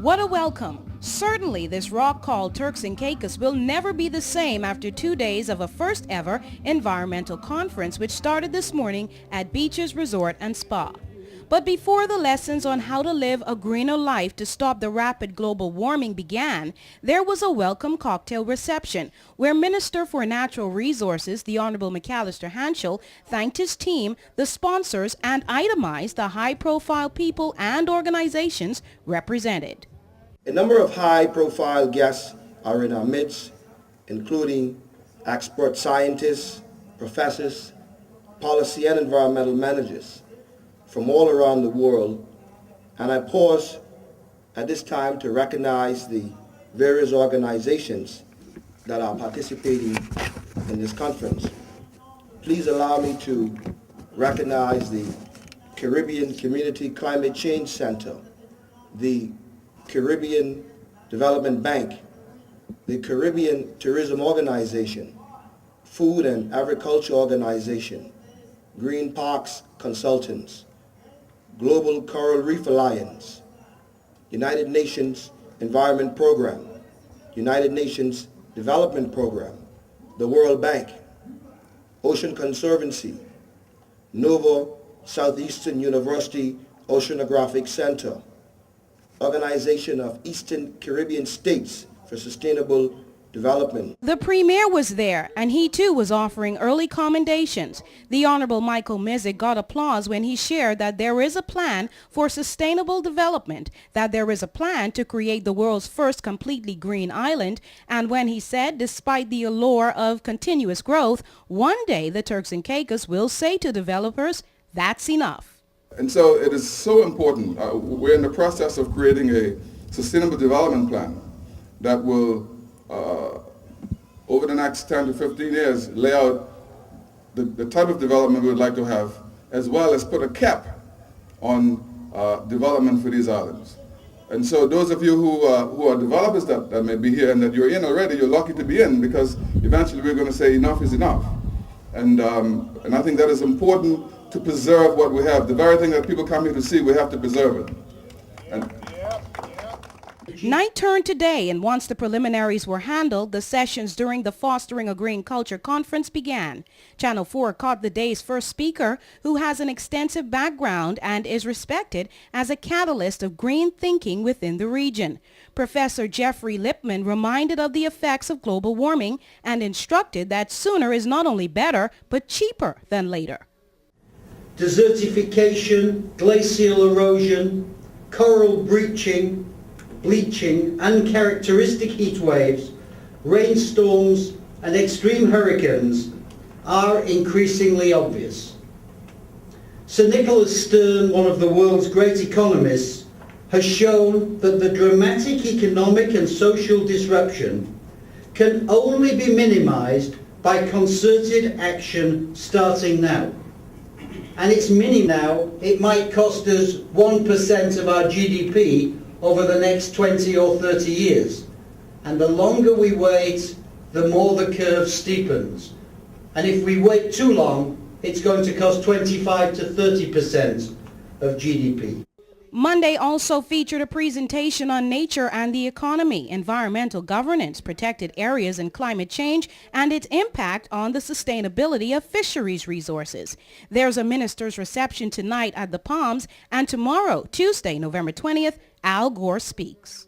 What a welcome. Certainly this rock called Turks and Caicos will never be the same after 2 days of a first ever environmental conference which started this morning at Beaches Resort and Spa. But before the lessons on how to live a greener life to stop the rapid global warming began, there was a welcome cocktail reception where Minister for Natural Resources, the Honorable McAllister Hanschel, thanked his team, the sponsors, and itemized the high-profile people and organizations represented. A number of high-profile guests are in our midst, including expert scientists, professors, policy and environmental managers from all around the world, and I pause at this time to recognize the various organizations that are participating in this conference. Please allow me to recognize the Caribbean Community Climate Change Center, the Caribbean Development Bank, the Caribbean Tourism Organization, Food and Agriculture Organization, Green Parks Consultants, Global Coral Reef Alliance, United Nations Environment Program, United Nations Development Program, the World Bank, Ocean Conservancy, NOVA Southeastern University Oceanographic Center, Organization of Eastern Caribbean States for Sustainable Development. The Premier was there, and he too was offering early commendations. The Honorable Michael Mizik got applause when he shared that there is a plan for sustainable development, that there is a plan to create the world's first completely green island, and when he said, despite the allure of continuous growth, one day the Turks and Caicos will say to developers, that's enough. And so it is so important. We're in the process of creating a sustainable development plan that will over the next 10 to 15 years, lay out the type of development we would like to have, as well as put a cap on development for these islands. And so those of you who are developers that may be here and that you're in already, you're lucky to be in, because eventually we're going to say enough is enough. And I think that is important to preserve what we have. The very thing that people come here to see, we have to preserve it. Night turned to day, and once the preliminaries were handled, the sessions during the Fostering a Green Culture Conference began. Channel 4 caught the day's first speaker, who has an extensive background and is respected as a catalyst of green thinking within the region. Professor Jeffrey Lipman reminded of the effects of global warming and instructed that sooner is not only better, but cheaper than later. Desertification, glacial erosion, coral bleaching, uncharacteristic heat waves, rainstorms and extreme hurricanes are increasingly obvious. Sir Nicholas Stern, one of the world's great economists, has shown that the dramatic economic and social disruption can only be minimized by concerted action starting now. And it's now, it might cost us 1% of our GDP over the next 20 or 30 years. And the longer we wait, the more the curve steepens. And if we wait too long, it's going to cost 25 to 30% of GDP. Monday also featured a presentation on nature and the economy, environmental governance, protected areas and climate change, and its impact on the sustainability of fisheries resources. There's a minister's reception tonight at the Palms, and tomorrow, Tuesday, November 20th, Al Gore speaks.